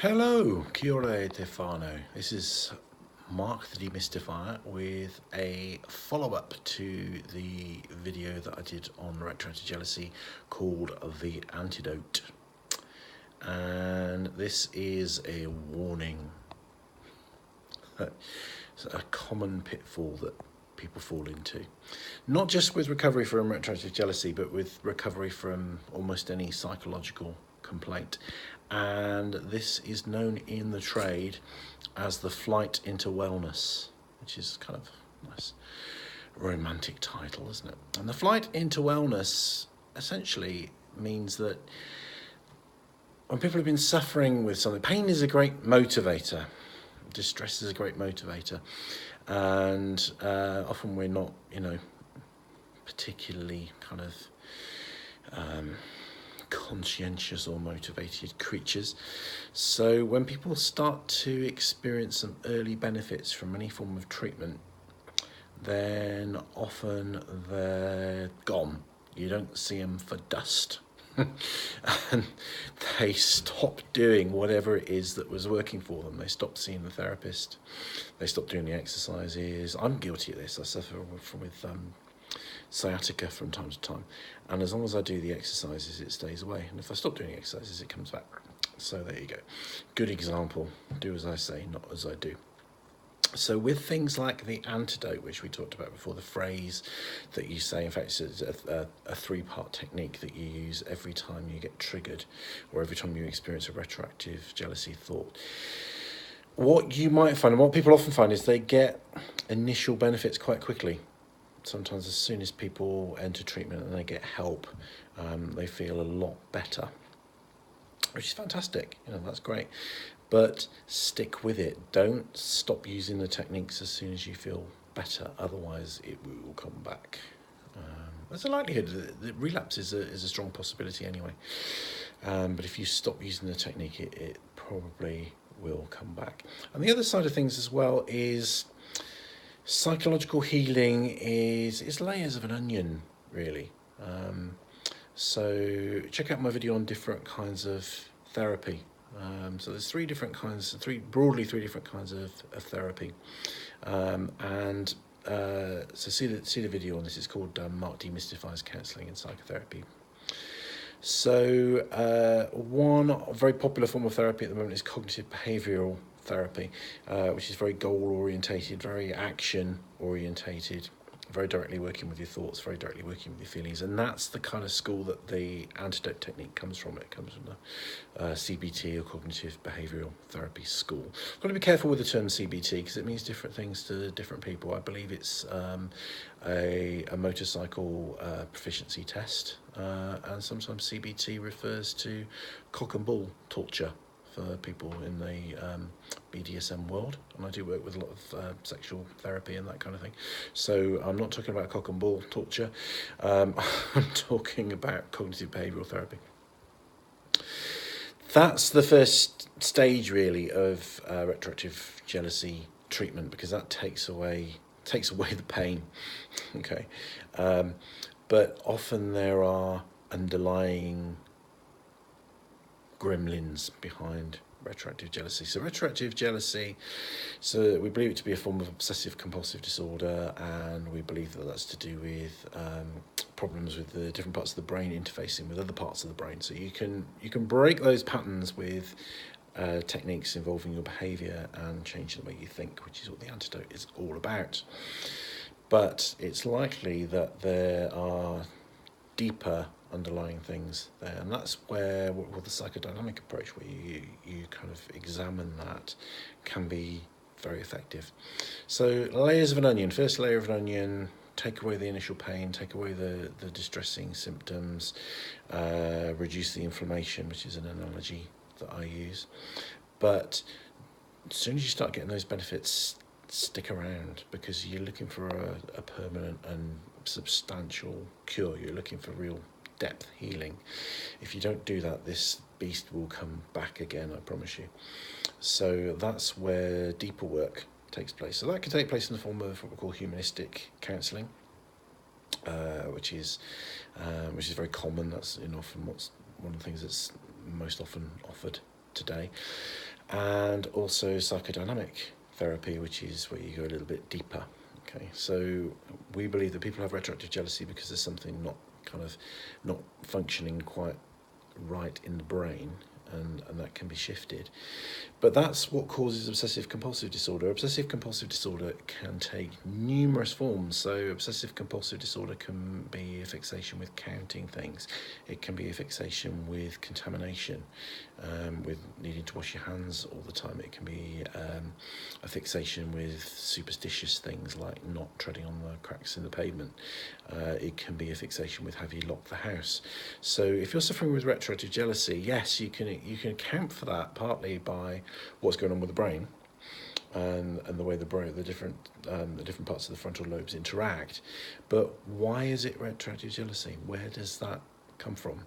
Hello, Kia ora te whānau. This is Mark the Demystifier with a follow-up to the video that I did on Retroactive Jealousy called The Antidote. And this is a warning. It's a common pitfall that people fall into. Not just with recovery from retroactive jealousy, but with recovery from almost any psychological complaint. And this is known in the trade as the flight into wellness, which is kind of a nice romantic title, isn't it? And the flight into wellness essentially means that when people have been suffering with something, pain is a great motivator. Distress is a great motivator, and often we're not, particularly kind of conscientious or motivated creatures. So when people start to experience some early benefits from any form of treatment, then often they're gone. You don't see them for dust. And they stop doing whatever it is that was working for them. They stop seeing the therapist. They stop doing the exercises. I'm guilty of this. I suffer with sciatica from time to time. And as long as I do the exercises, it stays away. And if I stop doing the exercises, it comes back. So there you go. Good example. Do as I say, not as I do. So with things like the antidote, which we talked about before, the phrase that you say, in fact, it's a three-part technique that you use every time you get triggered or every time you experience a retroactive jealousy thought. What you might find, and what people often find, is they get initial benefits quite quickly. Sometimes as soon as people enter treatment and they get help, they feel a lot better, which is fantastic. That's great. But stick with it. Don't stop using the techniques as soon as you feel better. Otherwise, it will come back. There's a likelihood that relapse is a strong possibility anyway. But if you stop using the technique, it probably will come back. And the other side of things as well is psychological healing is layers of an onion, really. So check out my video on different kinds of therapy. So there's three different kinds of therapy, so see the video on this. It's called Mark Demystifies Counselling and Psychotherapy. So one very popular form of therapy at the moment is cognitive behavioural therapy, which is very goal orientated, very action orientated, very directly working with your thoughts, very directly working with your feelings. And that's the kind of school that the antidote technique comes from. It comes from the CBT, or cognitive behavioural therapy school. I've got to be careful with the term CBT because it means different things to different people. I believe it's a motorcycle proficiency test, and sometimes CBT refers to cock and bull torture for people in the BDSM world, and I do work with a lot of sexual therapy and that kind of thing. So I'm not talking about cock and bull torture. I'm talking about cognitive behavioural therapy. That's the first stage, really, of retroactive jealousy treatment, because that takes away the pain. Okay, but often there are underlying gremlins behind retroactive jealousy. So retroactive jealousy, so we believe it to be a form of obsessive compulsive disorder, and we believe that that's to do with problems with the different parts of the brain interfacing with other parts of the brain. So you can break those patterns with techniques involving your behaviour and changing the way you think, which is what the antidote is all about. But it's likely that there are deeper underlying things there, and that's where the psychodynamic approach, where you kind of examine that, can be very effective. So layers of an onion. First layer of an onion: take away the initial pain, take away the distressing symptoms, reduce the inflammation, which is an analogy that I use. But as soon as you start getting those benefits, stick around, because you're looking for a permanent and substantial cure. You're looking for real depth healing. If you don't do that, this beast will come back again, I promise you. So that's where deeper work takes place. So that can take place in the form of what we call humanistic counselling, which is very common. That's often one of the things that's most often offered today, and also psychodynamic therapy, which is where you go a little bit deeper. Okay, so we believe that people have retroactive jealousy because there's something not functioning quite right in the brain, and that can be shifted. But that's what causes obsessive compulsive disorder. Obsessive compulsive disorder can take numerous forms. So obsessive compulsive disorder can be a fixation with counting things. It can be a fixation with contamination, with needing to wash your hands all the time. It can be a fixation with superstitious things like not treading on the cracks in the pavement. It can be a fixation with have you locked the house. So if you're suffering with retroactive jealousy, yes, you can account for that partly by what's going on with the brain and the way the different parts of the frontal lobes interact. But why is it retroactive jealousy? Where does that come from?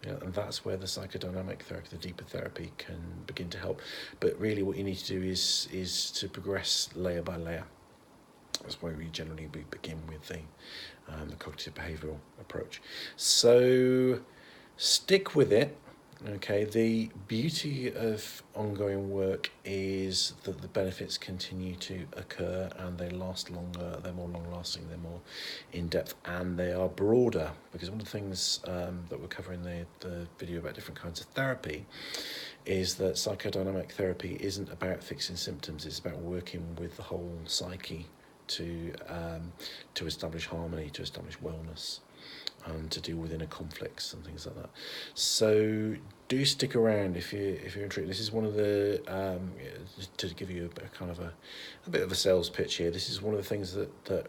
Yeah, and that's where the psychodynamic therapy, the deeper therapy, can begin to help. But really what you need to do is to progress layer by layer. That's why we begin with the cognitive behavioural approach. So stick with it. Okay, the beauty of ongoing work is that the benefits continue to occur and they last longer, they're more long-lasting, they're more in-depth, and they are broader, because one of the things that we're covering in the video about different kinds of therapy is that psychodynamic therapy isn't about fixing symptoms, it's about working with the whole psyche to establish harmony, to establish wellness, and to deal with inner conflicts and things like that. So do stick around if you're intrigued. This is one of the to give you a bit of a sales pitch here. This is one of the things that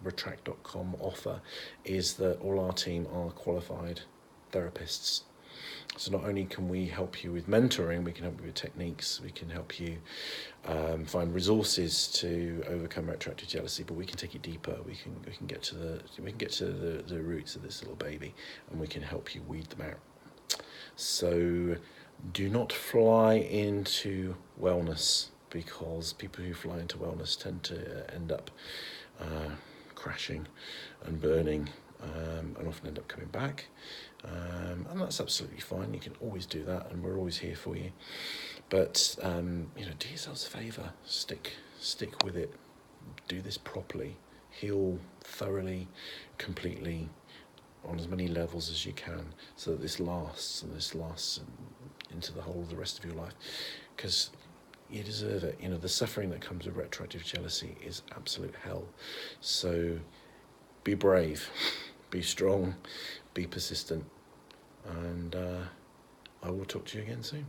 Retract.com offer, is that all our team are qualified therapists. So not only can we help you with mentoring, we can help you with techniques, we can help you find resources to overcome retroactive jealousy, but we can take it deeper. We can get to the roots of this little baby, and we can help you weed them out. So do not fly into wellness, because people who fly into wellness tend to end up crashing and burning, and often end up coming back. And that's absolutely fine. You can always do that, and we're always here for you. But do yourselves a favour. Stick with it. Do this properly. Heal thoroughly, completely, on as many levels as you can, so that this lasts into the whole of the rest of your life, because you deserve it. The suffering that comes with retroactive jealousy is absolute hell. So be brave, be strong, be persistent, and I will talk to you again soon.